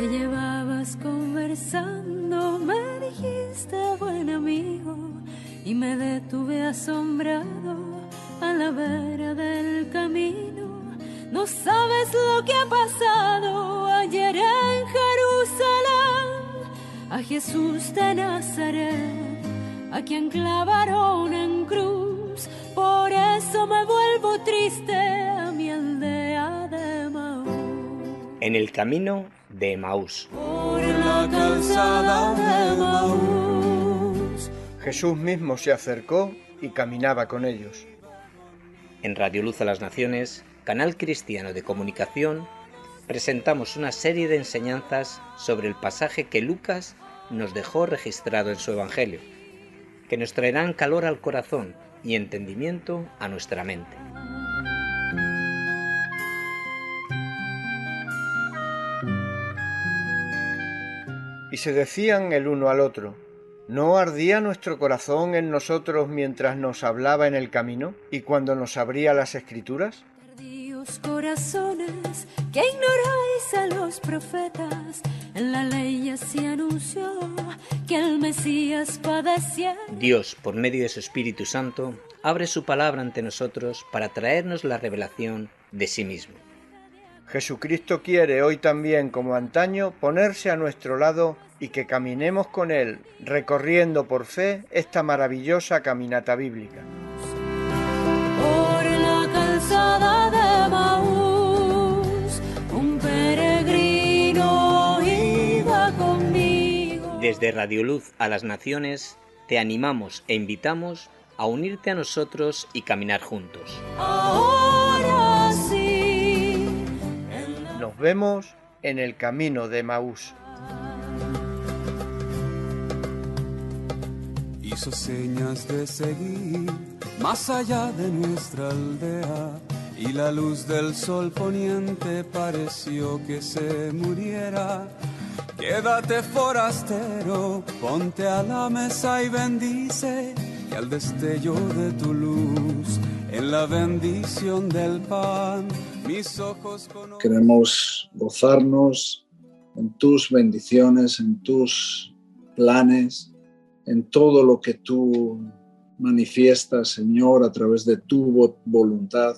que llevabas conversando, me dijiste buen amigo y me detuve asombrado a la vera del camino. No sabes lo que ha pasado ayer en Jerusalén, a Jesús de Nazaret, a quien clavaron en cruz. Por eso me vuelvo triste a mi aldea de Emaús. En el camino de Emaús. Por la calzada de Emaús. Jesús mismo se acercó y caminaba con ellos. En Radio Luz a las Naciones, canal cristiano de comunicación, presentamos una serie de enseñanzas sobre el pasaje que Lucas nos dejó registrado en su Evangelio, que nos traerán calor al corazón y entendimiento a nuestra mente. Y se decían el uno al otro: ¿no ardía nuestro corazón en nosotros mientras nos hablaba en el camino y cuando nos abría las Escrituras? Tardíos corazones que ignoráis a los profetas, en la ley ya se anunció que el Mesías padecía. Dios, por medio de su Espíritu Santo, abre su palabra ante nosotros para traernos la revelación de sí mismo. Jesucristo quiere hoy también, como antaño, ponerse a nuestro lado y que caminemos con Él, recorriendo por fe esta maravillosa caminata bíblica. Por la calzada de Emaús, un peregrino iba conmigo. Desde Radio Luz a las Naciones, te animamos e invitamos a unirte a nosotros y caminar juntos. Ahora sí. Nos vemos en el camino de Emaús. Hizo señas de seguir más allá de nuestra aldea, y la luz del sol poniente pareció que se muriera. Quédate forastero, ponte a la mesa y bendice, y al destello de tu luz, en la bendición del pan, mis ojos conocen. Queremos gozarnos en tus bendiciones, en tus planes, en todo lo que tú manifiestas, Señor, a través de tu voluntad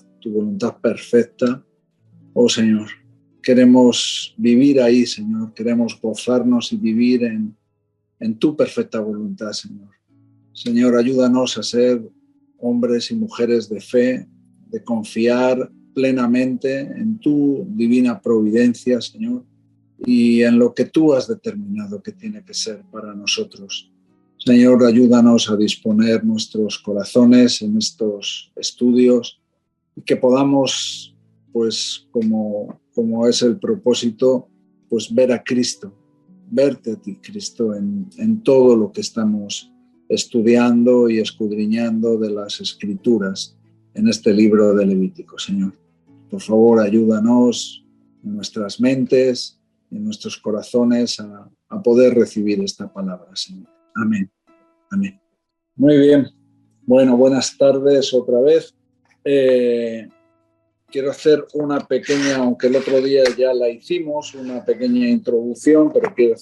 perfecta. Oh Señor, queremos vivir ahí, Señor, queremos gozarnos y vivir en tu perfecta voluntad, Señor. Señor, ayúdanos a ser hombres y mujeres de fe, de confiar plenamente en tu divina providencia, Señor, y en lo que tú has determinado que tiene que ser para nosotros. Señor, ayúdanos a disponer nuestros corazones en estos estudios y que podamos, pues, como es el propósito, pues ver a Cristo, verte a ti, Cristo, en todo lo que estamos estudiando y escudriñando de las Escrituras en este libro de Levítico, Señor. Por favor, ayúdanos en nuestras mentes, en nuestros corazones a poder recibir esta palabra, Señor. Amén. Amén. Muy bien. Bueno, buenas tardes otra vez. Quiero hacer una pequeña, aunque el otro día ya la hicimos, una pequeña introducción, pero quiero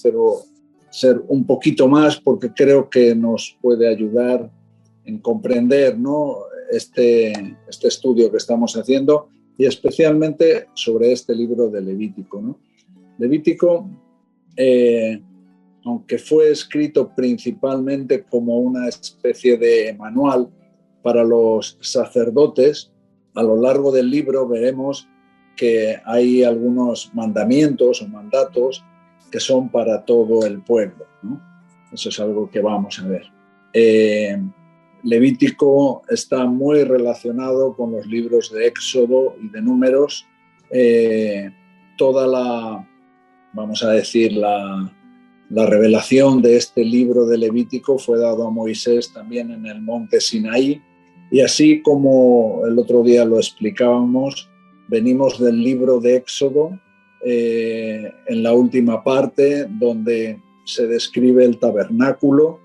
ser un poquito más porque creo que nos puede ayudar en comprender, ¿no?, este estudio que estamos haciendo y especialmente sobre este libro de Levítico, ¿no? Levítico, aunque fue escrito principalmente como una especie de manual para los sacerdotes, a lo largo del libro veremos que hay algunos mandamientos o mandatos que son para todo el pueblo, ¿no? Eso es algo que vamos a ver. Levítico está muy relacionado con los libros de Éxodo y de Números. Toda la, vamos a decir, la revelación de este libro de Levítico fue dado a Moisés también en el monte Sinaí. Y así como el otro día lo explicábamos, venimos del libro de Éxodo, en la última parte donde se describe el tabernáculo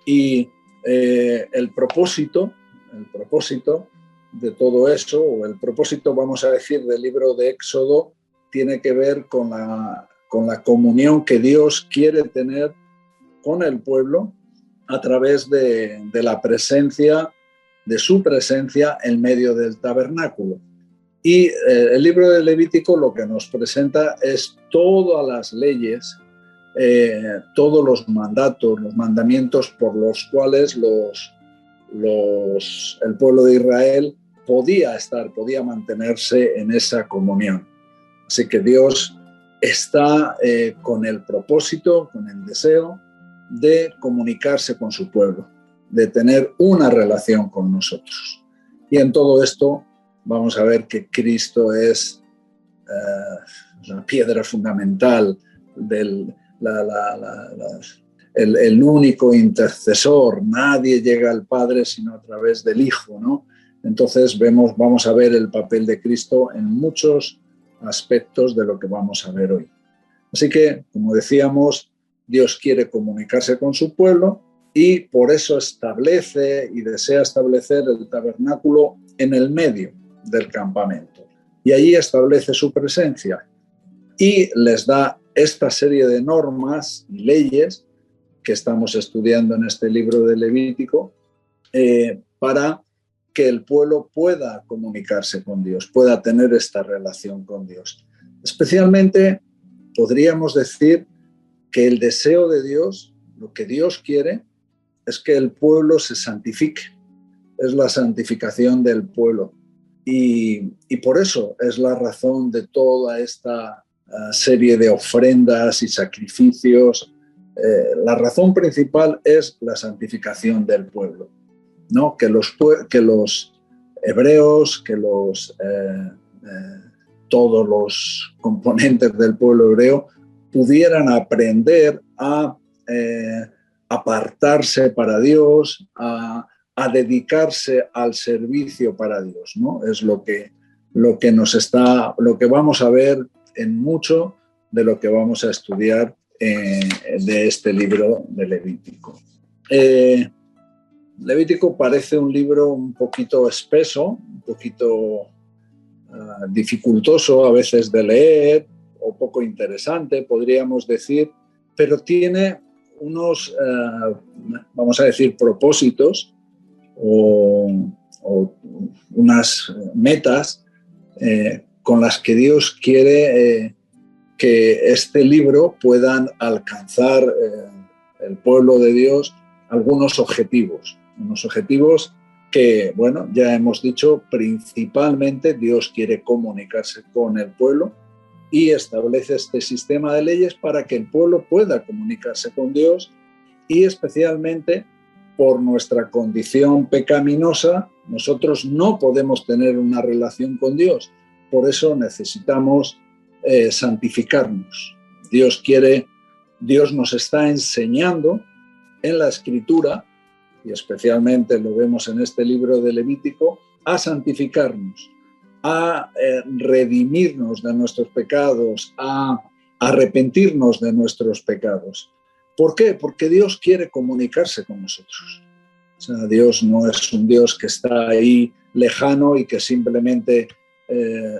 y el propósito de todo eso, o el propósito, vamos a decir, del libro de Éxodo, tiene que ver con con la comunión que Dios quiere tener con el pueblo a través de la presencia, de su presencia en medio del tabernáculo. Y el libro de Levítico lo que nos presenta es todas las leyes, todos los mandatos, los mandamientos por los cuales el pueblo de Israel podía mantenerse en esa comunión. Así que Dios está con el propósito, con el deseo de comunicarse con su pueblo, de tener una relación con nosotros. Y en todo esto vamos a ver que Cristo es la piedra fundamental, el único intercesor. Nadie llega al Padre sino a través del Hijo, ¿no? Entonces vamos a ver el papel de Cristo en muchos aspectos de lo que vamos a ver hoy. Así que, como decíamos, Dios quiere comunicarse con su pueblo y por eso establece y desea establecer el tabernáculo en el medio del campamento. Y allí establece su presencia y les da esta serie de normas y leyes que estamos estudiando en este libro de Levítico para que el pueblo pueda comunicarse con Dios, pueda tener esta relación con Dios. Especialmente podríamos decir que el deseo de Dios, lo que Dios quiere, es que el pueblo se santifique. Es la santificación del pueblo. Y por eso es la razón de toda esta serie de ofrendas y sacrificios. La razón principal es la santificación del pueblo, ¿no? Que los hebreos, que todos los componentes del pueblo hebreo pudieran aprender a apartarse para Dios, a dedicarse al servicio para Dios, ¿no? Es lo que vamos a ver en mucho de lo que vamos a estudiar de este libro de Levítico. Levítico parece un libro un poquito espeso, un poquito dificultoso a veces de leer, o poco interesante, podríamos decir, pero tiene unos, vamos a decir, propósitos o unas metas con las que Dios quiere que este libro puedan alcanzar el pueblo de Dios algunos objetivos que, bueno, ya hemos dicho, principalmente Dios quiere comunicarse con el pueblo y establece este sistema de leyes para que el pueblo pueda comunicarse con Dios y especialmente por nuestra condición pecaminosa, nosotros no podemos tener una relación con Dios. Por eso necesitamos santificarnos. Dios nos está enseñando en la Escritura, y especialmente lo vemos en este libro de Levítico, a santificarnos, a redimirnos de nuestros pecados, a arrepentirnos de nuestros pecados. ¿Por qué? Porque Dios quiere comunicarse con nosotros. O sea, Dios no es un Dios que está ahí lejano y que simplemente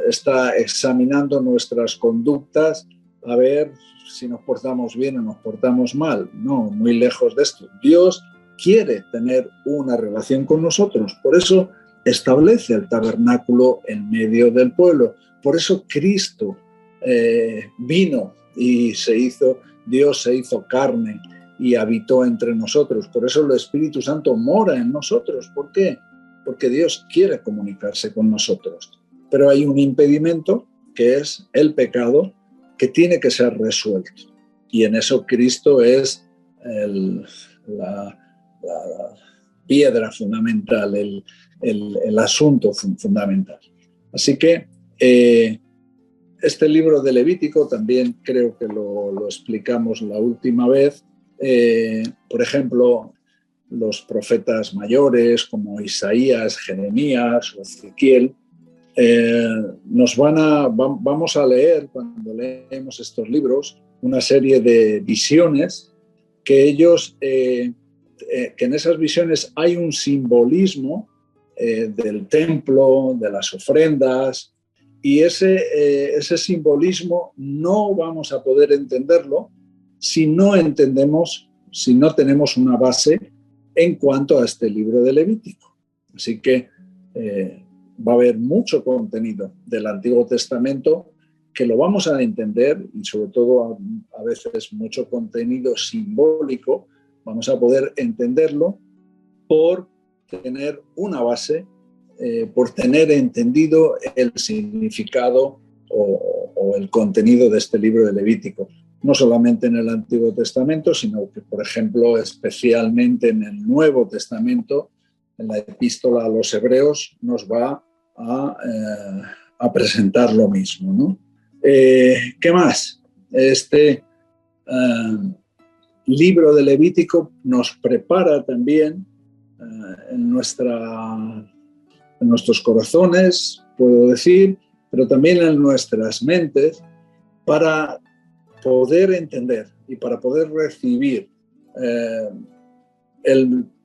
está examinando nuestras conductas a ver si nos portamos bien o nos portamos mal. No, muy lejos de esto. Dios quiere tener una relación con nosotros. Por eso establece el tabernáculo en medio del pueblo. Por eso Cristo vino y Dios se hizo carne y habitó entre nosotros. Por eso el Espíritu Santo mora en nosotros. ¿Por qué? Porque Dios quiere comunicarse con nosotros. Pero hay un impedimento, que es el pecado, que tiene que ser resuelto. Y en eso Cristo es la piedra fundamental, el asunto fundamental. Así que este libro de Levítico también creo que lo explicamos la última vez. Por ejemplo, los profetas mayores como Isaías, Jeremías o Ezequiel, vamos a leer, cuando leemos estos libros, una serie de visiones que ellos, que en esas visiones hay un simbolismo del templo, de las ofrendas, Y ese simbolismo no vamos a poder entenderlo si no entendemos, si no tenemos una base en cuanto a este libro de Levítico. Así que va a haber mucho contenido del Antiguo Testamento que lo vamos a entender, y sobre todo a veces mucho contenido simbólico, vamos a poder entenderlo por tener una base, por tener entendido el significado o el contenido de este libro de Levítico. No solamente en el Antiguo Testamento, sino que, por ejemplo, especialmente en el Nuevo Testamento, en la Epístola a los Hebreos, nos va a presentar lo mismo, ¿no? ¿Qué más? Este libro de Levítico nos prepara también en nuestros corazones, puedo decir, pero también en nuestras mentes, para poder entender y para poder recibir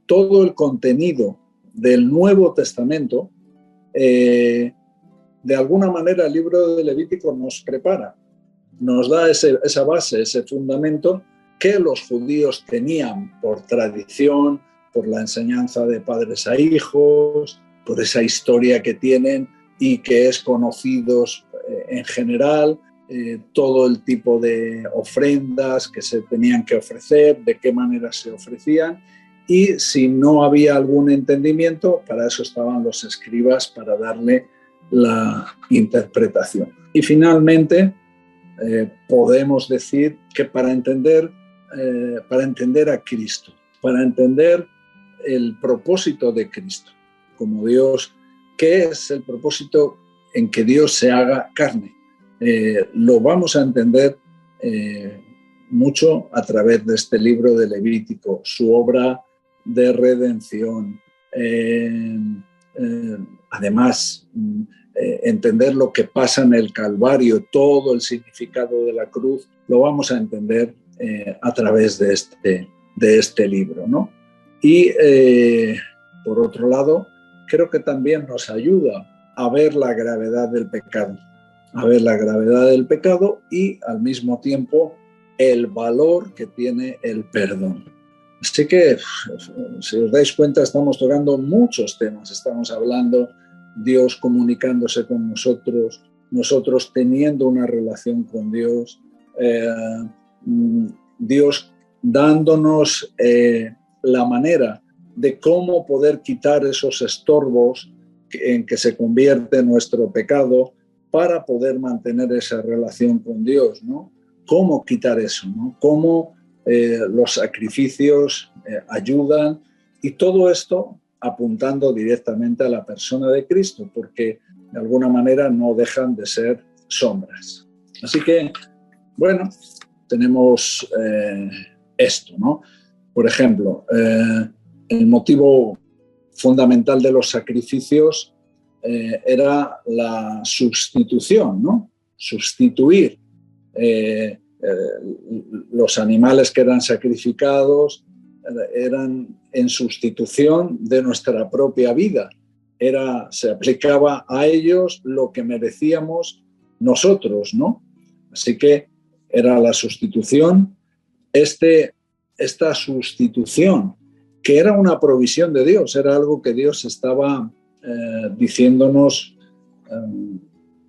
todo el contenido del Nuevo Testamento. De alguna manera el libro de Levítico nos prepara, nos da esa base, ese fundamento que los judíos tenían por tradición, por la enseñanza de padres a hijos, por esa historia que tienen y que es conocidos en general, todo el tipo de ofrendas que se tenían que ofrecer, de qué manera se ofrecían, y si no había algún entendimiento, para eso estaban los escribas, para darle la interpretación. Y finalmente, podemos decir que para entender a Cristo, para entender el propósito de Cristo, como Dios, ¿qué es el propósito en que Dios se haga carne? Lo vamos a entender mucho a través de este libro de Levítico, su obra de redención. Además, entender lo que pasa en el Calvario, todo el significado de la cruz, lo vamos a entender a través de este libro, ¿no? Y por otro lado, creo que también nos ayuda a ver la gravedad del pecado, y al mismo tiempo el valor que tiene el perdón. Así que, si os dais cuenta, estamos tocando muchos temas. Estamos hablando Dios comunicándose con nosotros, nosotros teniendo una relación con Dios, Dios dándonos la manera de cómo poder quitar esos estorbos en que se convierte nuestro pecado para poder mantener esa relación con Dios, ¿no? ¿Cómo quitar eso, ¿no? ¿Cómo los sacrificios ayudan? Y todo esto apuntando directamente a la persona de Cristo, porque de alguna manera no dejan de ser sombras. Así que, bueno, tenemos esto, ¿no? Por ejemplo, el motivo fundamental de los sacrificios era la sustitución, ¿no? Sustituir los animales que eran sacrificados eran en sustitución de nuestra propia vida. Se aplicaba a ellos lo que merecíamos nosotros, ¿no? Así que era la sustitución, esta sustitución, que era una provisión de Dios, era algo que Dios estaba diciéndonos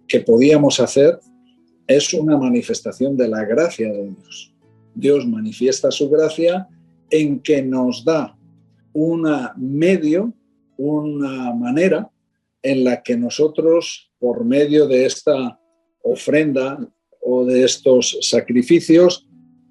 que podíamos hacer, es una manifestación de la gracia de Dios. Dios manifiesta su gracia en que nos da una manera en la que nosotros, por medio de esta ofrenda o de estos sacrificios,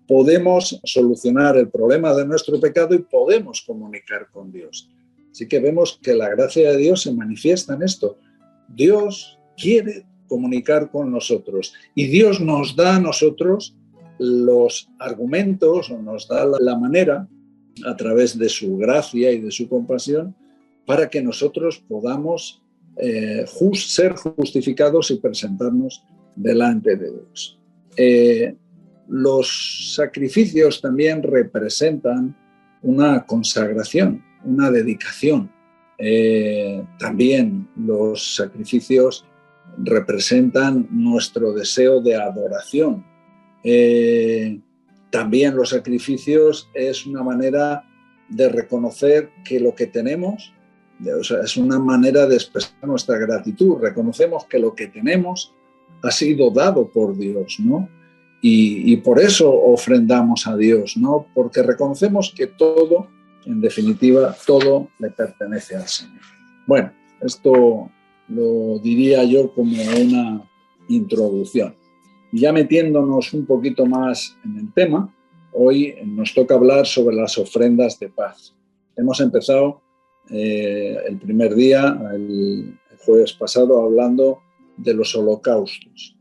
podemos solucionar el problema de nuestro pecado y podemos comunicar con Dios. Así que vemos que la gracia de Dios se manifiesta en esto. Dios quiere comunicar con nosotros y Dios nos da a nosotros los argumentos o nos da la manera a través de su gracia y de su compasión para que nosotros podamos ser justificados y presentarnos delante de Dios. Los sacrificios también representan una consagración, una dedicación. También los sacrificios representan nuestro deseo de adoración. También los sacrificios es una manera de reconocer que lo que tenemos, o sea, es una manera de expresar nuestra gratitud. Reconocemos que lo que tenemos ha sido dado por Dios, ¿no? Y por eso ofrendamos a Dios, ¿no? Porque reconocemos que todo, en definitiva, todo le pertenece al Señor. Bueno, esto lo diría yo como una introducción. Ya metiéndonos un poquito más en el tema, hoy nos toca hablar sobre las ofrendas de paz. Hemos empezado el primer día, el jueves pasado, hablando de los holocaustos.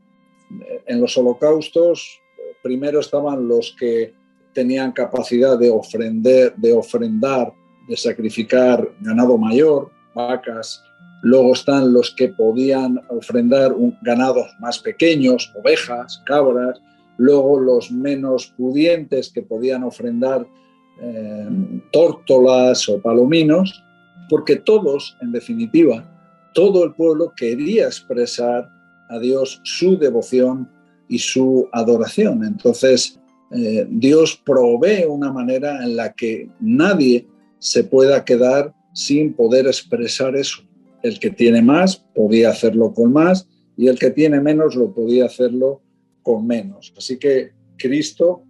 En los holocaustos, primero estaban los que tenían capacidad de ofrendar, de sacrificar ganado mayor, vacas. Luego están los que podían ofrendar ganados más pequeños, ovejas, cabras. Luego los menos pudientes que podían ofrendar tórtolas o palominos, porque todos, en definitiva, todo el pueblo quería expresar a Dios su devoción y su adoración. Entonces, Dios provee una manera en la que nadie se pueda quedar sin poder expresar eso. El que tiene más podía hacerlo con más y el que tiene menos lo podía hacerlo con menos. Así que Cristo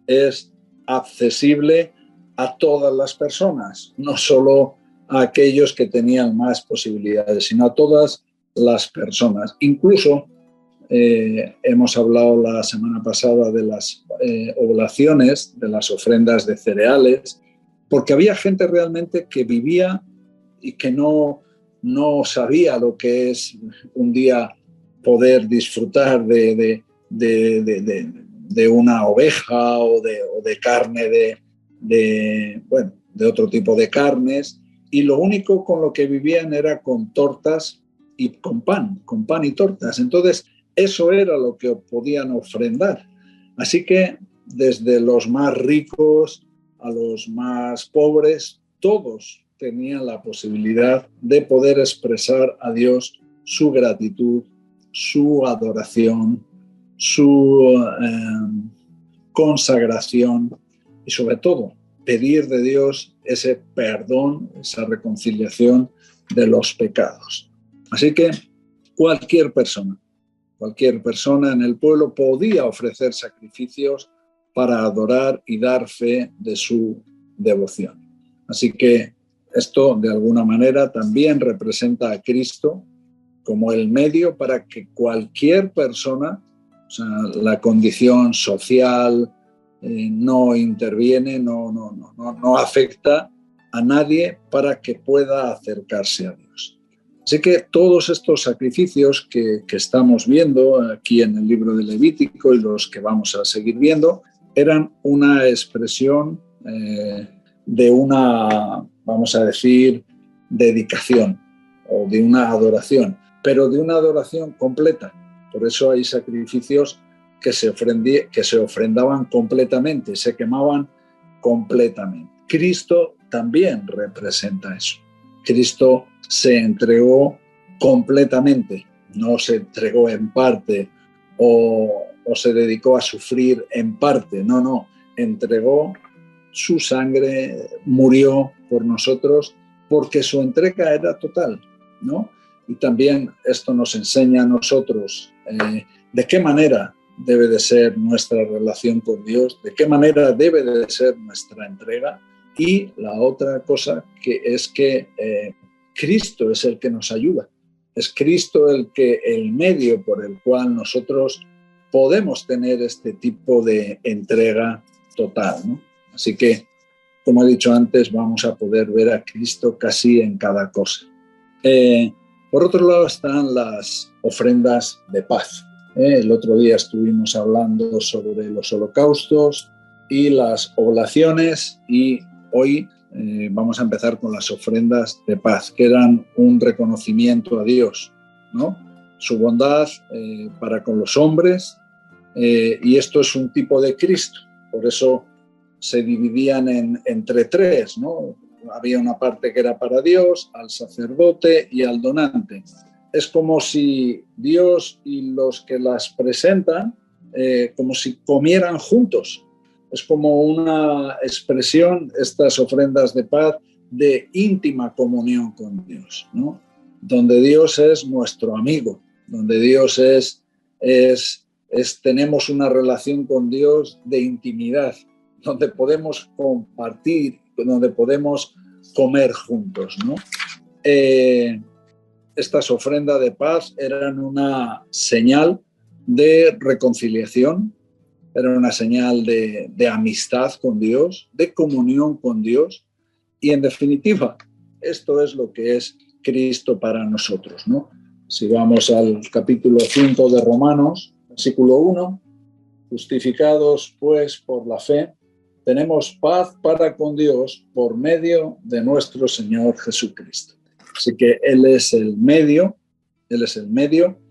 es accesible a todas las personas, no solo a aquellos que tenían más posibilidades, sino a todas las personas. Incluso hemos hablado la semana pasada de las oblaciones, de las ofrendas de cereales, porque había gente realmente que vivía y que no sabía lo que es un día poder disfrutar de una oveja o de carne, de otro tipo de carnes, y lo único con lo que vivían era con tortas y con pan y tortas. Entonces, eso era lo que podían ofrendar. Así que desde los más ricos a los más pobres, todos tenían la posibilidad de poder expresar a Dios su gratitud, su adoración, su consagración y sobre todo pedir de Dios ese perdón, esa reconciliación de los pecados. Así que cualquier persona en el pueblo podía ofrecer sacrificios para adorar y dar fe de su devoción. Así que esto de alguna manera también representa a Cristo como el medio para que cualquier persona, o sea, la condición social no interviene, no afecta a nadie para que pueda acercarse a Dios. Así que todos estos sacrificios que estamos viendo aquí en el libro de Levítico y los que vamos a seguir viendo eran una expresión de una, vamos a decir, dedicación o de una adoración, pero de una adoración completa. Por eso hay sacrificios que se ofrendaban completamente, se quemaban completamente. Cristo también representa eso. Cristo se entregó completamente, no se entregó en parte o se dedicó a sufrir en parte, no, entregó su sangre, murió por nosotros porque su entrega era total, ¿no? Y también esto nos enseña a nosotros de qué manera debe de ser nuestra relación con Dios, de qué manera debe de ser nuestra entrega. Y la otra cosa que es que Cristo es el que nos ayuda. Es Cristo el medio por el cual nosotros podemos tener este tipo de entrega total, ¿no? Así que, como he dicho antes, vamos a poder ver a Cristo casi en cada cosa. Por otro lado están las ofrendas de paz. El otro día estuvimos hablando sobre los holocaustos y las oblaciones y hoy vamos a empezar con las ofrendas de paz, que eran un reconocimiento a Dios, ¿no? Su bondad para con los hombres, y esto es un tipo de Cristo. Por eso se dividían entre tres, ¿no? Había una parte que era para Dios, al sacerdote y al donante. es como si Dios y los que las presentan, como si comieran juntos. Es como una expresión, estas ofrendas de paz, de íntima comunión con Dios, ¿no? Donde Dios es nuestro amigo, donde Dios tenemos una relación con Dios de intimidad, donde podemos compartir, donde podemos comer juntos, ¿no? Estas ofrendas de paz eran una señal de reconciliación, era una señal de amistad con Dios, de comunión con Dios, y en definitiva, esto es lo que es Cristo para nosotros, ¿no? Si vamos al capítulo 5 de Romanos, versículo 1, justificados pues por la fe, tenemos paz para con Dios por medio de nuestro Señor Jesucristo. Así que Él es el medio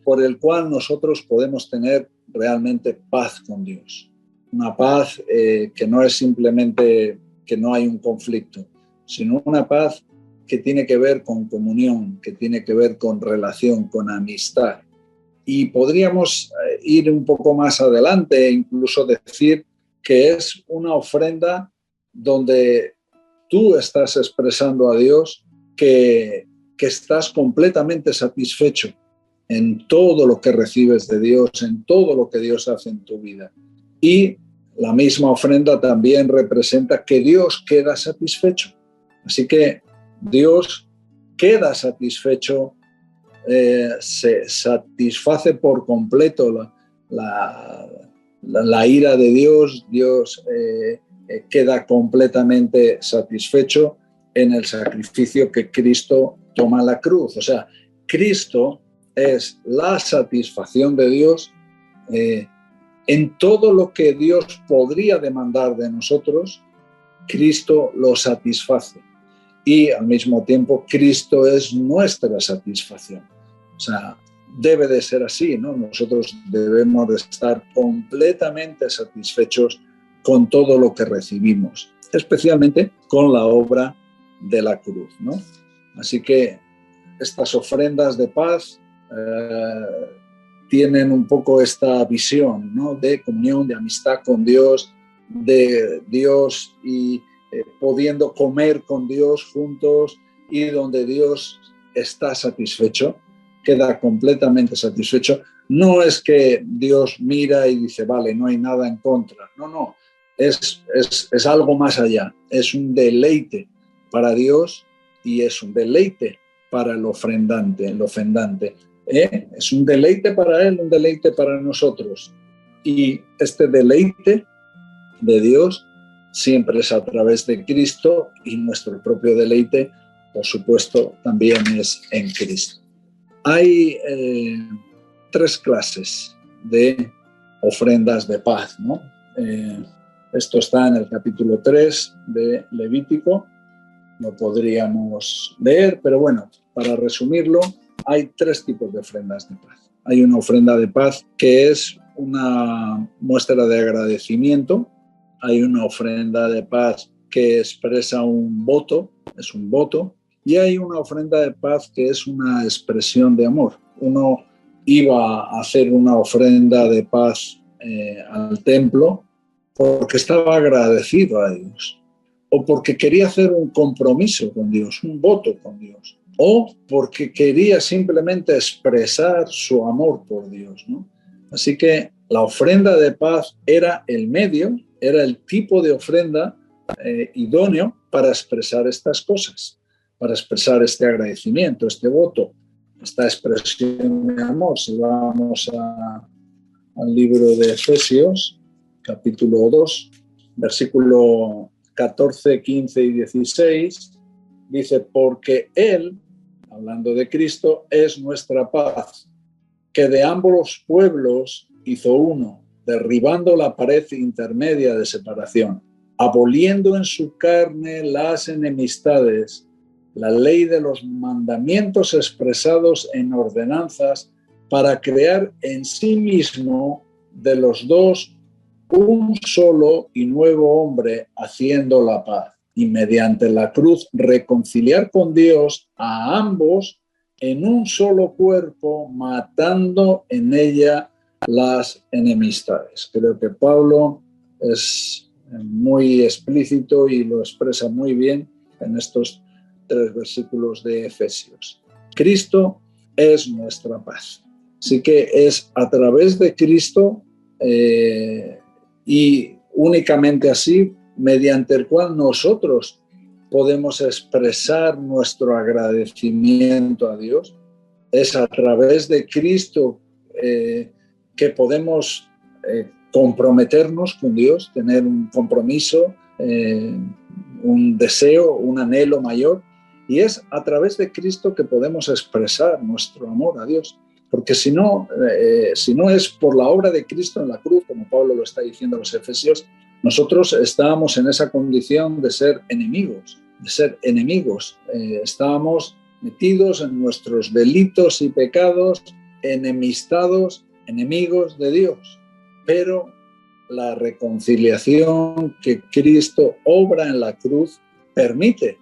por el cual nosotros podemos tener realmente paz con Dios. Una paz que no es simplemente que no hay un conflicto, sino una paz que tiene que ver con comunión, que tiene que ver con relación, con amistad. Y podríamos ir un poco más adelante e incluso decir que es una ofrenda donde tú estás expresando a Dios que estás completamente satisfecho en todo lo que recibes de Dios, en todo lo que Dios hace en tu vida. Y la misma ofrenda también representa que Dios queda satisfecho. Así que Dios queda satisfecho, se satisface por completo la ira de Dios. Dios queda completamente satisfecho en el sacrificio que Cristo toma en la cruz. O sea, Cristo es la satisfacción de Dios en todo lo que Dios podría demandar de nosotros. Cristo lo satisface. Y al mismo tiempo, Cristo es nuestra satisfacción. O sea, debe de ser así, ¿no? Nosotros debemos de estar completamente satisfechos con todo lo que recibimos, especialmente con la obra de la cruz, ¿no? Así que estas ofrendas de paz tienen un poco esta visión, ¿no? De comunión, de amistad con Dios, de Dios y pudiendo comer con Dios juntos, y donde Dios está satisfecho, queda completamente satisfecho. No es que Dios mira y dice, vale, no hay nada en contra. No, es algo más allá. Es un deleite para Dios y es un deleite para el ofrendante, Es un deleite para Él, un deleite para nosotros. Y este deleite de Dios siempre es a través de Cristo, y nuestro propio deleite, por supuesto, también es en Cristo. Hay 3 clases de ofrendas de paz, ¿no? Esto está en el capítulo 3 de Levítico, lo podríamos leer, pero bueno, para resumirlo, hay 3 tipos de ofrendas de paz. Hay una ofrenda de paz que es una muestra de agradecimiento. Hay una ofrenda de paz que expresa un voto, es un voto, y hay una ofrenda de paz que es una expresión de amor. Uno iba a hacer una ofrenda de paz al templo porque estaba agradecido a Dios, o porque quería hacer un compromiso con Dios, un voto con Dios, o porque quería simplemente expresar su amor por Dios, ¿no? Así que la ofrenda de paz era el medio, era el tipo de ofrenda idóneo para expresar estas cosas, para expresar este agradecimiento, este voto, esta expresión de amor. Si vamos al libro de Efesios, capítulo 2, versículo 14, 15 y 16, dice, porque Él, hablando de Cristo, es nuestra paz, que de ambos los pueblos hizo uno, derribando la pared intermedia de separación, aboliendo en su carne las enemistades, la ley de los mandamientos expresados en ordenanzas, para crear en sí mismo de los dos un solo y nuevo hombre, haciendo la paz, y mediante la cruz reconciliar con Dios a ambos, en un solo cuerpo, matando en ella las enemistades. Creo que Pablo es muy explícito y lo expresa muy bien en estos 3 versículos de Efesios. Cristo es nuestra paz. Así que es a través de Cristo y únicamente así, mediante el cual nosotros podemos expresar nuestro agradecimiento a Dios. Es a través de Cristo que podemos comprometernos con Dios, tener un compromiso, un deseo, un anhelo mayor, y es a través de Cristo que podemos expresar nuestro amor a Dios, porque si no es por la obra de Cristo en la cruz, como Pablo lo está diciendo a los Efesios, nosotros estábamos en esa condición de ser enemigos, estábamos metidos en nuestros delitos y pecados, enemistados, enemigos de Dios. Pero la reconciliación que Cristo obra en la cruz permite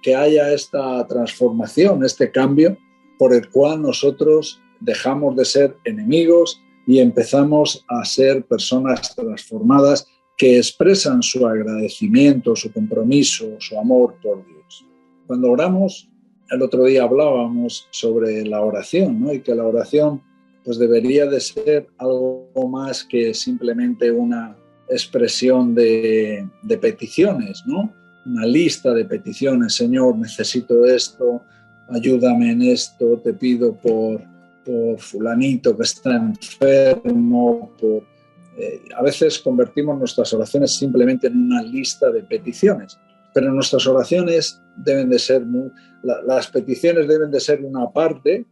que haya esta transformación, este cambio por el cual nosotros dejamos de ser enemigos y empezamos a ser personas transformadas que expresan su agradecimiento, su compromiso, su amor por Dios. Cuando oramos, el otro día hablábamos sobre la oración, ¿no? Y que la oración pues debería de ser algo más que simplemente una expresión de peticiones, ¿no? Una lista de peticiones. Señor, necesito esto, ayúdame en esto, te pido por fulanito que está enfermo. A veces convertimos nuestras oraciones simplemente en una lista de peticiones, pero nuestras oraciones deben de ser, las peticiones deben de ser una parte.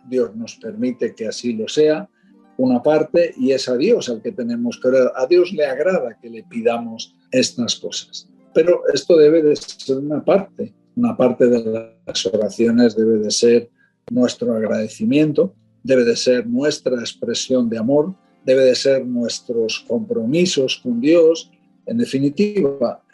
Dios nos permite que así lo sea, una parte, y es a Dios al que tenemos que orar. A Dios le agrada que le pidamos estas cosas. Pero esto debe de ser una parte de las oraciones debe de ser nuestro agradecimiento, debe de ser nuestra expresión de amor, debe de ser nuestros compromisos con Dios. En definitiva,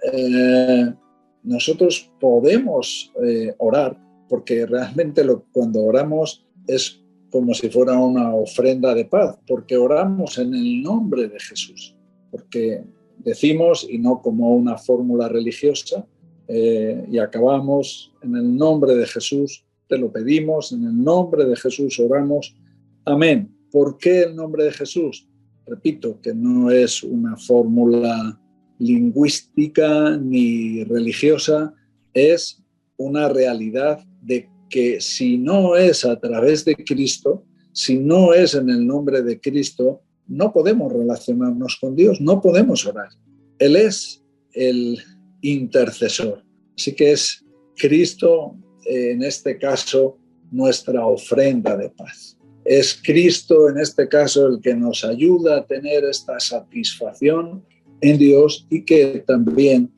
nosotros podemos orar, porque realmente cuando oramos es como si fuera una ofrenda de paz, porque oramos en el nombre de Jesús, porque decimos, y no como una fórmula religiosa, y acabamos en el nombre de Jesús, te lo pedimos, en el nombre de Jesús oramos, amén. ¿Por qué el nombre de Jesús? Repito, que no es una fórmula lingüística ni religiosa, es una realidad de que si no es a través de Cristo, si no es en el nombre de Cristo, no podemos relacionarnos con Dios, no podemos orar. Él es el intercesor. Así que es Cristo, en este caso, nuestra ofrenda de paz. Es Cristo, en este caso, el que nos ayuda a tener esta satisfacción en Dios y que también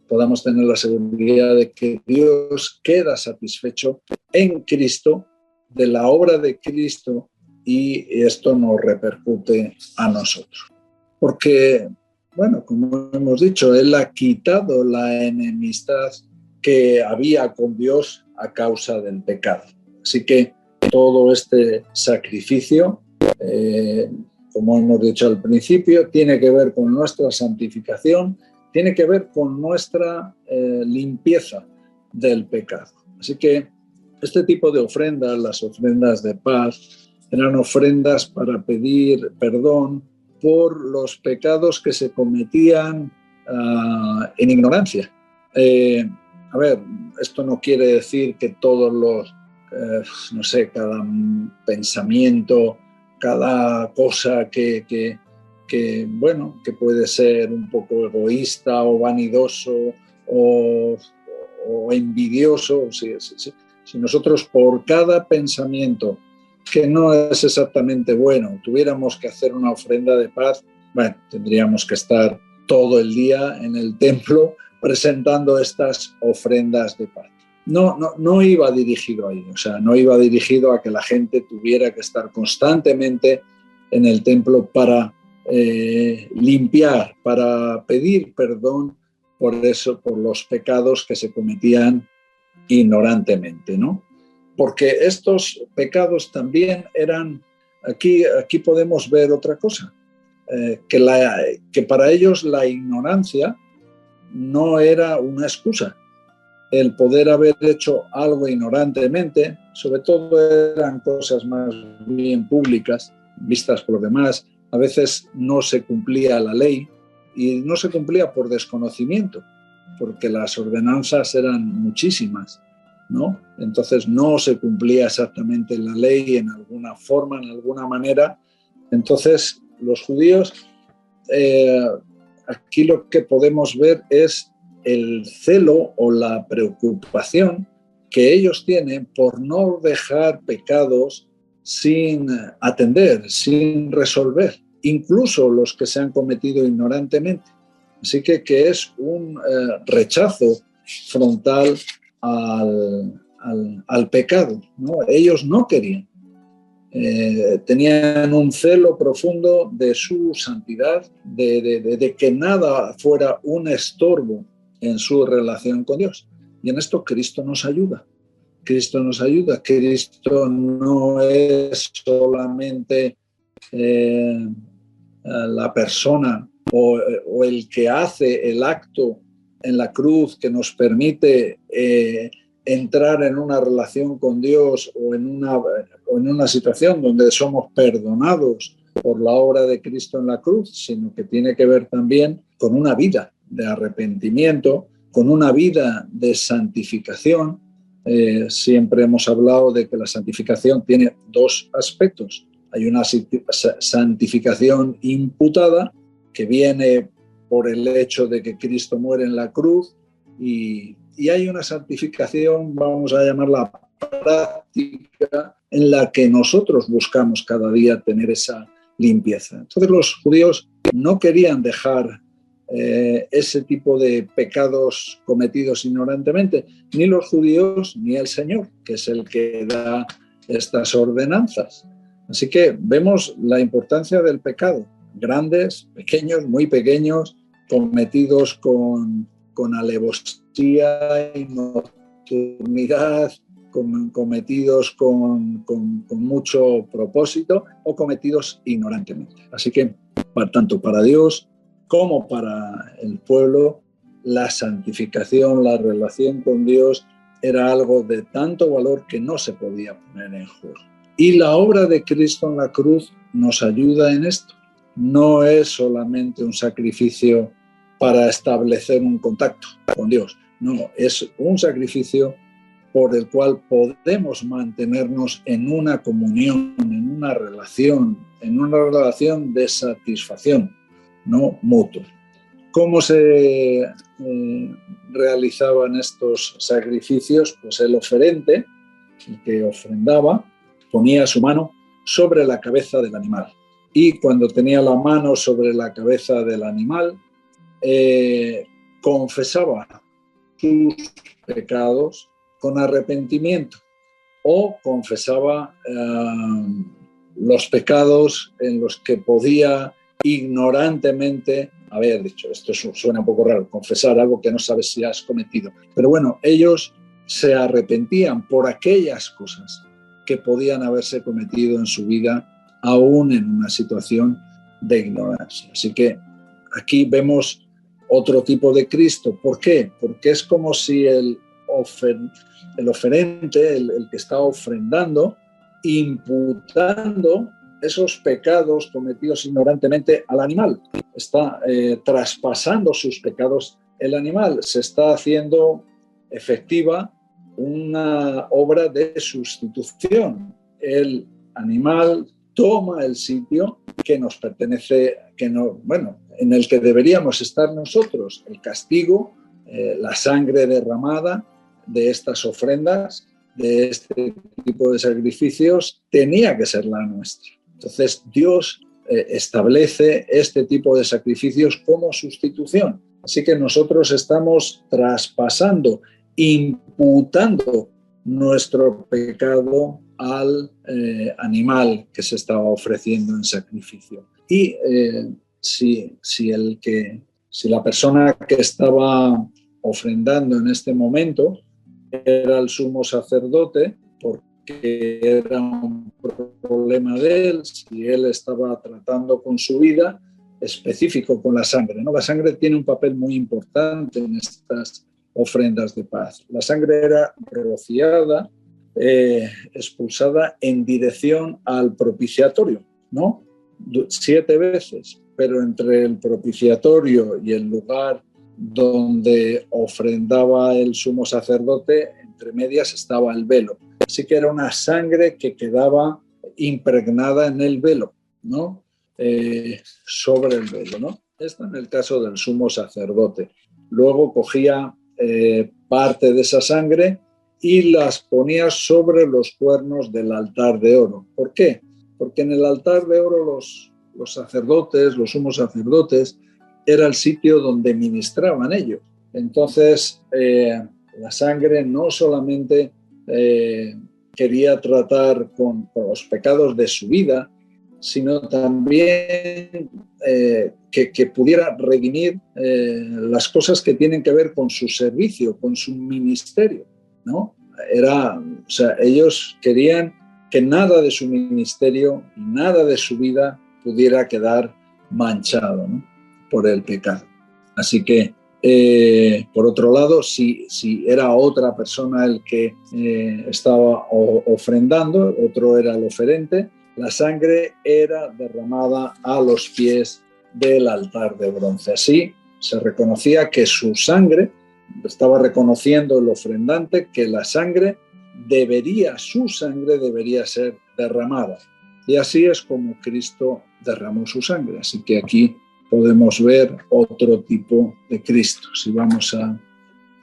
podamos tener la seguridad de que Dios queda satisfecho en Cristo, de la obra de Cristo, y esto nos repercute a nosotros. Porque, bueno, como hemos dicho, Él ha quitado la enemistad que había con Dios a causa del pecado. Así que todo este sacrificio, como hemos dicho al principio, tiene que ver con nuestra santificación, tiene que ver con nuestra limpieza del pecado. Así que este tipo de ofrendas, las ofrendas de paz, eran ofrendas para pedir perdón por los pecados que se cometían en ignorancia. A ver, esto no quiere decir que todos los, cada pensamiento, cada cosa que puede ser un poco egoísta o vanidoso o envidioso. Si nosotros por cada pensamiento que no es exactamente bueno tuviéramos que hacer una ofrenda de paz, tendríamos que estar todo el día en el templo presentando estas ofrendas de paz. No iba dirigido ahí, no iba dirigido a que la gente tuviera que estar constantemente en el templo para limpiar, para pedir perdón por los pecados que se cometían ignorantemente, ¿no? porque estos pecados también eran, aquí podemos ver otra cosa, que para ellos la ignorancia no era una excusa. El poder haber hecho algo ignorantemente, sobre todo eran cosas más bien públicas, vistas por los demás, a veces no se cumplía la ley y no se cumplía por desconocimiento, porque las ordenanzas eran muchísimas, ¿no? Entonces no se cumplía exactamente la ley en alguna forma, en alguna manera. Entonces los judíos, aquí lo que podemos ver es el celo o la preocupación que ellos tienen por no dejar pecados sin atender, sin resolver, incluso los que se han cometido ignorantemente. Así que es un rechazo frontal al pecado, ¿no? Ellos no querían. Tenían un celo profundo de su santidad, de que nada fuera un estorbo en su relación con Dios. Y en esto Cristo nos ayuda. Cristo nos ayuda. Cristo no es solamente la persona o el que hace el acto en la cruz que nos permite entrar en una relación con Dios o en una situación donde somos perdonados por la obra de Cristo en la cruz, sino que tiene que ver también con una vida de arrepentimiento, con una vida de santificación. Siempre hemos hablado de que la santificación tiene dos aspectos. Hay una santificación imputada que viene por el hecho de que Cristo muere en la cruz y hay una santificación, vamos a llamarla práctica, en la que nosotros buscamos cada día tener esa limpieza. Entonces los judíos no querían dejar ese tipo de pecados cometidos ignorantemente, ni los judíos ni el Señor, que es el que da estas ordenanzas. Así que vemos la importancia del pecado, grandes, pequeños, muy pequeños, cometidos con alevosía y nocturnidad, cometidos con mucho propósito o cometidos ignorantemente. Así que tanto para Dios como para el pueblo, la santificación, la relación con Dios era algo de tanto valor que no se podía poner en juego. Y la obra de Cristo en la cruz nos ayuda en esto. No es solamente un sacrificio para establecer un contacto con Dios. No, es un sacrificio por el cual podemos mantenernos en una comunión, en una relación de satisfacción, ¿no? Mutua. ¿Cómo se realizaban estos sacrificios? Pues el oferente, el que ofrendaba, ponía su mano sobre la cabeza del animal. Y cuando tenía la mano sobre la cabeza del animal, confesaba sus pecados con arrepentimiento o confesaba los pecados en los que podía ignorantemente haber dicho. Esto suena un poco raro, confesar algo que no sabes si has cometido. Pero bueno, ellos se arrepentían por aquellas cosas que podían haberse cometido en su vida, aún en una situación de ignorancia. Así que aquí vemos otro tipo de Cristo. ¿Por qué? Porque es como si el oferente, el que está ofrendando, imputando esos pecados cometidos ignorantemente al animal. Está traspasando sus pecados el animal. Se está haciendo efectiva una obra de sustitución. El animal toma el sitio que nos pertenece, en el que deberíamos estar nosotros. El castigo, la sangre derramada de estas ofrendas, de este tipo de sacrificios, tenía que ser la nuestra. Entonces Dios establece este tipo de sacrificios como sustitución. Así que nosotros estamos traspasando, imputando nuestro pecado al animal que se estaba ofreciendo en sacrificio. Y si la persona que estaba ofrendando en este momento era el sumo sacerdote, ¿por que era un problema de él, si él estaba tratando con su vida, específico con la sangre, ¿no? La sangre tiene un papel muy importante en estas ofrendas de paz. La sangre era rociada, expulsada en dirección al propiciatorio, ¿no? 7 veces, pero entre el propiciatorio y el lugar donde ofrendaba el sumo sacerdote, entre medias estaba el velo. Así que era una sangre que quedaba impregnada en el velo, ¿no? Sobre el velo, ¿no? Esto en el caso del sumo sacerdote. Luego cogía parte de esa sangre y las ponía sobre los cuernos del altar de oro. ¿Por qué? Porque en el altar de oro los sacerdotes, los sumos sacerdotes, era el sitio donde ministraban ellos. Entonces, la sangre no solamente quería tratar con los pecados de su vida, sino también que pudiera redimir las cosas que tienen que ver con su servicio, con su ministerio, ¿no? O sea, ellos querían que nada de su ministerio y nada de su vida pudiera quedar manchado, ¿no?, por el pecado. Así que, por otro lado, si era otra persona el que estaba ofrendando, otro era el oferente, la sangre era derramada a los pies del altar de bronce. Así se reconocía que su sangre, estaba reconociendo el ofrendante que su sangre debería ser derramada. Y así es como Cristo derramó su sangre. Así que aquí podemos ver otro tipo de Cristo. Si vamos a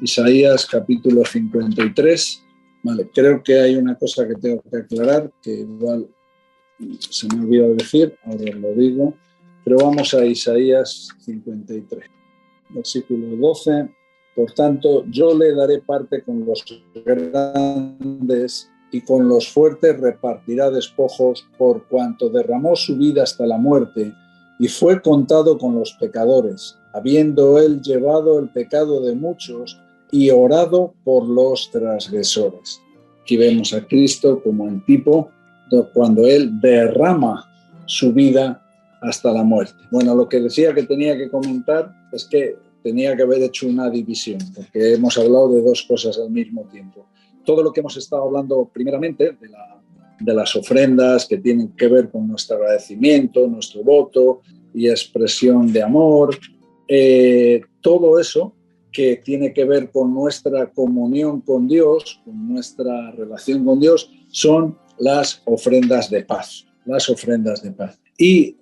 Isaías capítulo 53, vale, creo que hay una cosa que tengo que aclarar, que igual se me olvidó decir, ahora lo digo, pero vamos a Isaías 53, versículo 12. Por tanto, yo le daré parte con los grandes y con los fuertes repartirá despojos, por cuanto derramó su vida hasta la muerte y fue contado con los pecadores, habiendo él llevado el pecado de muchos y orado por los transgresores. Aquí vemos a Cristo como el tipo cuando él derrama su vida hasta la muerte. Bueno, lo que decía que tenía que comentar es que tenía que haber hecho una división, porque hemos hablado de dos cosas al mismo tiempo. Todo lo que hemos estado hablando primeramente de las ofrendas que tienen que ver con nuestro agradecimiento, nuestro voto y expresión de amor, todo eso que tiene que ver con nuestra comunión con Dios, con nuestra relación con Dios, son las ofrendas de paz, las ofrendas de paz. Y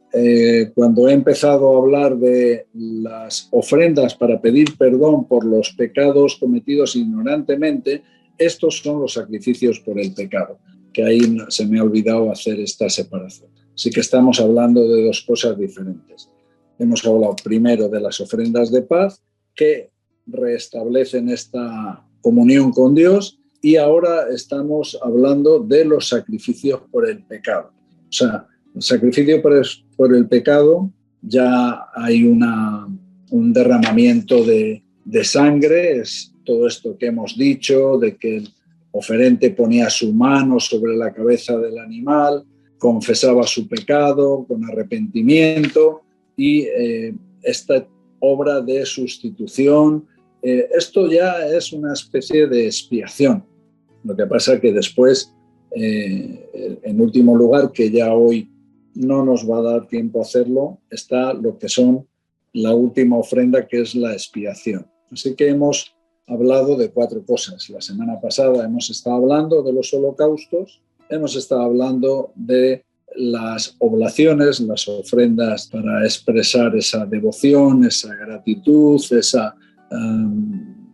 cuando he empezado a hablar de las ofrendas para pedir perdón por los pecados cometidos ignorantemente, estos son los sacrificios por el pecado, que ahí se me ha olvidado hacer esta separación. Así que estamos hablando de dos cosas diferentes. Hemos hablado primero de las ofrendas de paz, que restablecen esta comunión con Dios, y ahora estamos hablando de los sacrificios por el pecado. O sea, el sacrificio por el pecado, ya hay un derramamiento de sangre, es todo esto que hemos dicho, de que el oferente ponía su mano sobre la cabeza del animal, confesaba su pecado con arrepentimiento, y esta obra de sustitución, esto ya es una especie de expiación. Lo que pasa es que después, en último lugar, que ya hoy no nos va a dar tiempo a hacerlo, está lo que son la última ofrenda, que es la expiación. Así que hemos hablado de 4 cosas. La semana pasada hemos estado hablando de los holocaustos, hemos estado hablando de las oblaciones, las ofrendas para expresar esa devoción, esa gratitud, esa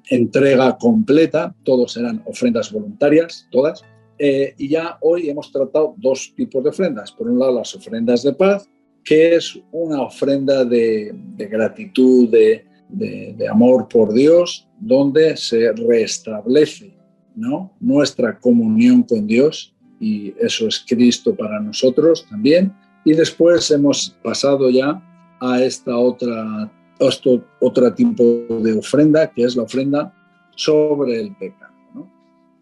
entrega completa. Todos eran ofrendas voluntarias, todas. Y ya hoy hemos tratado 2 tipos de ofrendas. Por un lado, las ofrendas de paz, que es una ofrenda de gratitud, de amor por Dios, donde se restablece, ¿no?, nuestra comunión con Dios, y eso es Cristo para nosotros también. Y después hemos pasado ya a esta otro tipo de ofrenda, que es la ofrenda sobre el pecado, ¿no?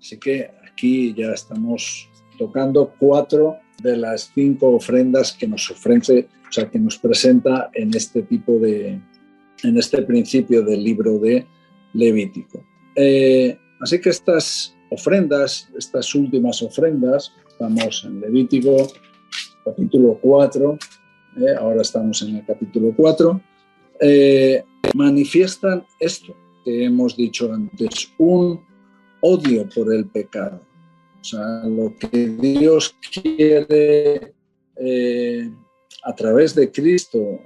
Así que aquí ya estamos tocando 4 de las 5 ofrendas que nos ofrece, o sea, que nos presenta en este principio del libro de Levítico. Así que estas ofrendas, estas últimas ofrendas, estamos en Levítico capítulo 4, ahora estamos en el capítulo 4, manifiestan esto que hemos dicho antes, un odio por el pecado. O sea, lo que Dios quiere a través de Cristo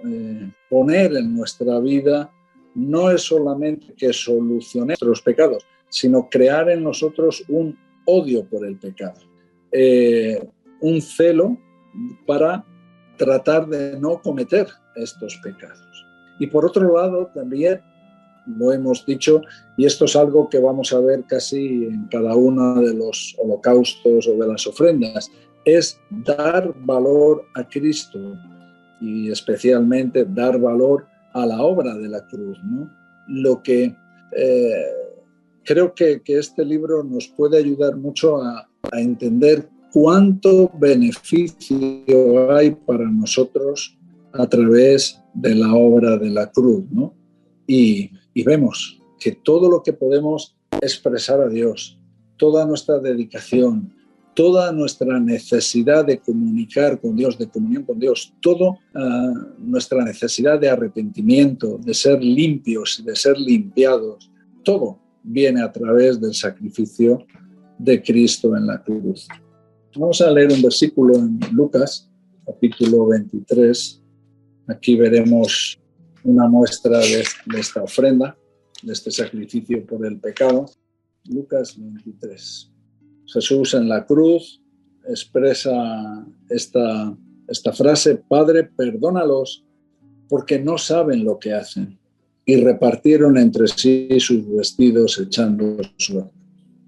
poner en nuestra vida no es solamente que solucione nuestros pecados, sino crear en nosotros un odio por el pecado, un celo para tratar de no cometer estos pecados. Y por otro lado, también lo hemos dicho, y esto es algo que vamos a ver casi en cada uno de los holocaustos o de las ofrendas, es dar valor a Cristo y especialmente dar valor a la obra de la cruz, ¿no? Lo que creo que este libro nos puede ayudar mucho a entender cuánto beneficio hay para nosotros a través de la obra de la cruz, ¿no? Y vemos que todo lo que podemos expresar a Dios, toda nuestra dedicación, toda nuestra necesidad de comunicar con Dios, de comunión con Dios, toda nuestra necesidad de arrepentimiento, de ser limpios, de ser limpiados, todo viene a través del sacrificio de Cristo en la cruz. Vamos a leer un versículo en Lucas, capítulo 23. Aquí veremos una muestra de esta ofrenda, de este sacrificio por el pecado. Lucas 23. Jesús en la cruz expresa esta frase: Padre, perdónalos porque no saben lo que hacen. Y repartieron entre sí sus vestidos echando suerte.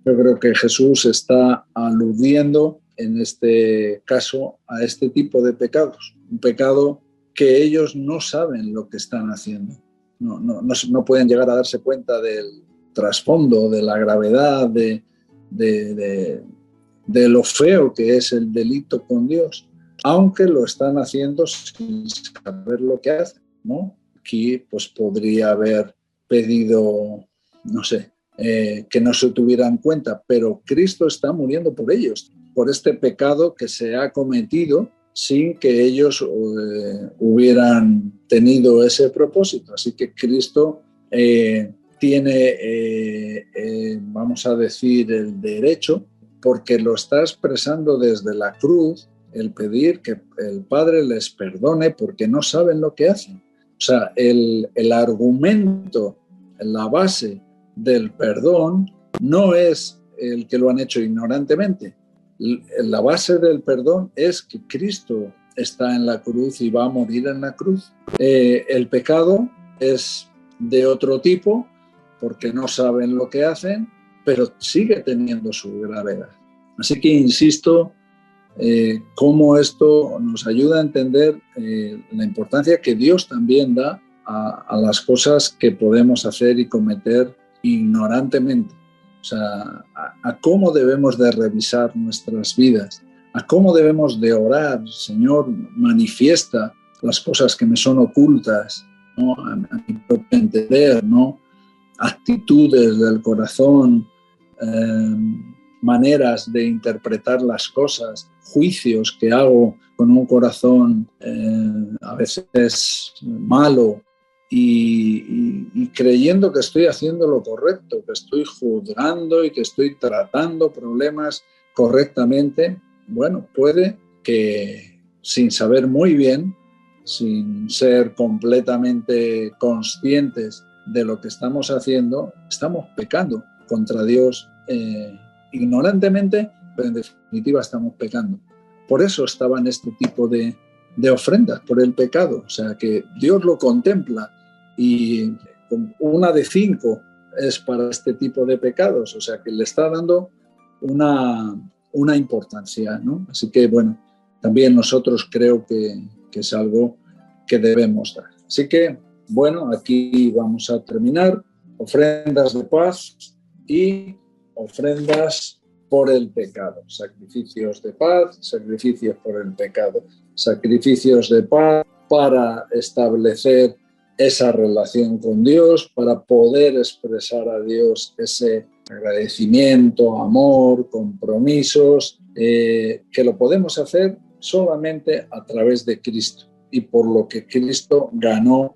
Yo creo que Jesús está aludiendo en este caso a este tipo de pecados. Un pecado que ellos no saben lo que están haciendo. No pueden llegar a darse cuenta del trasfondo, de la gravedad, de lo feo que es el delito con Dios, aunque lo están haciendo sin saber lo que hacen, ¿no? Aquí pues podría haber pedido, no sé, que no se tuviera en cuenta, pero Cristo está muriendo por ellos, por este pecado que se ha cometido sin que ellos hubieran tenido ese propósito. Así que Cristo tiene, vamos a decir, el derecho, porque lo está expresando desde la cruz, el pedir que el Padre les perdone porque no saben lo que hacen. O sea, el argumento, la base del perdón no es el que lo han hecho ignorantemente. La base del perdón es que Cristo está en la cruz y va a morir en la cruz. El pecado es de otro tipo porque no saben lo que hacen, pero sigue teniendo su gravedad. Así que insisto, cómo esto nos ayuda a entender la importancia que Dios también da a las cosas que podemos hacer y cometer ignorantemente. O sea, a cómo debemos de revisar nuestras vidas, a cómo debemos de orar. Señor, manifiesta las cosas que me son ocultas, ¿no? A mi propio entender, ¿no? Actitudes del corazón, maneras de interpretar las cosas, juicios que hago con un corazón a veces malo, y creyendo que estoy haciendo lo correcto, que estoy juzgando y que estoy tratando problemas correctamente. Bueno, puede que sin saber muy bien, sin ser completamente conscientes de lo que estamos haciendo, estamos pecando contra Dios ignorantemente, pero en definitiva estamos pecando. Por eso estaban este tipo de ofrendas, por el pecado. O sea, que Dios lo contempla y una de 5 es para este tipo de pecados. O sea, que le está dando una importancia, ¿no? Así que, bueno, también nosotros creo que es algo que debemos dar. Así que, bueno, aquí vamos a terminar. Ofrendas de paz y ofrendas por el pecado. Sacrificios de paz, sacrificios por el pecado. Sacrificios de paz para establecer esa relación con Dios, para poder expresar a Dios ese agradecimiento, amor, compromisos, que lo podemos hacer solamente a través de Cristo y por lo que Cristo ganó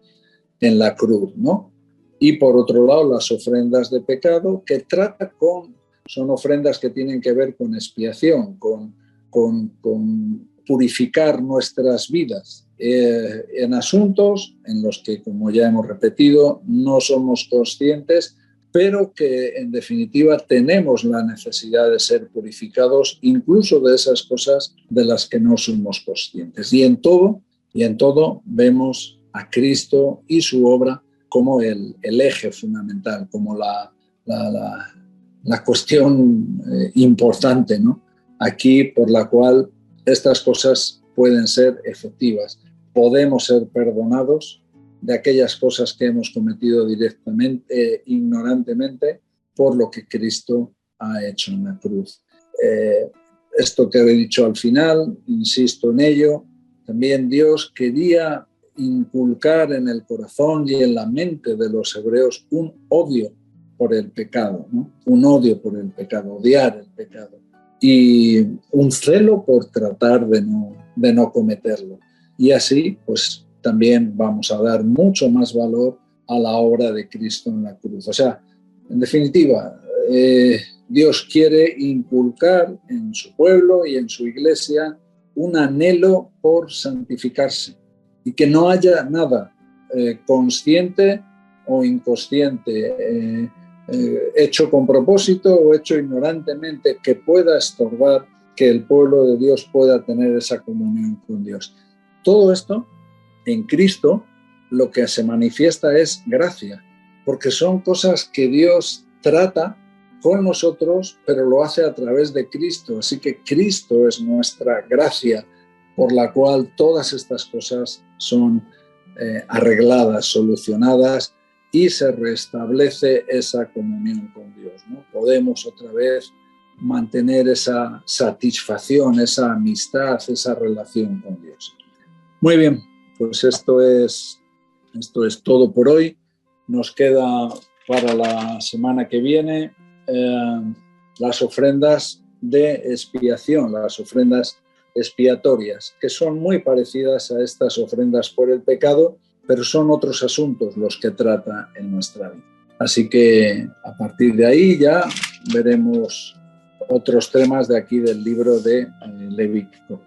en la cruz, ¿no? Y por otro lado, las ofrendas de pecado, que son ofrendas que tienen que ver con expiación, con purificar nuestras vidas en asuntos en los que, como ya hemos repetido, no somos conscientes, pero que en definitiva tenemos la necesidad de ser purificados incluso de esas cosas de las que no somos conscientes. Y en todo vemos a Cristo y su obra como el eje fundamental, como la cuestión importante, ¿no? Aquí, por la cual estas cosas pueden ser efectivas. Podemos ser perdonados de aquellas cosas que hemos cometido directamente, ignorantemente, por lo que Cristo ha hecho en la cruz. Esto que he dicho al final, insisto en ello, también Dios quería inculcar en el corazón y en la mente de los hebreos un odio por el pecado, ¿no? Un odio por el pecado, odiar el pecado, y un celo por tratar de no cometerlo. Y así, pues, también vamos a dar mucho más valor a la obra de Cristo en la cruz. O sea, en definitiva, Dios quiere inculcar en su pueblo y en su iglesia un anhelo por santificarse y que no haya nada consciente o inconsciente, hecho con propósito o hecho ignorantemente, que pueda estorbar que el pueblo de Dios pueda tener esa comunión con Dios. Todo esto en Cristo lo que se manifiesta es gracia, porque son cosas que Dios trata con nosotros, pero lo hace a través de Cristo. Así que Cristo es nuestra gracia por la cual todas estas cosas son arregladas, solucionadas, y se restablece esa comunión con Dios, ¿no? Podemos otra vez mantener esa satisfacción, esa amistad, esa relación con Dios. Muy bien, pues esto es todo por hoy. Nos queda para la semana que viene las ofrendas de expiación, las ofrendas expiatorias, que son muy parecidas a estas ofrendas por el pecado, pero son otros asuntos los que trata en nuestra vida. Así que a partir de ahí ya veremos otros temas de aquí del libro de Levítico.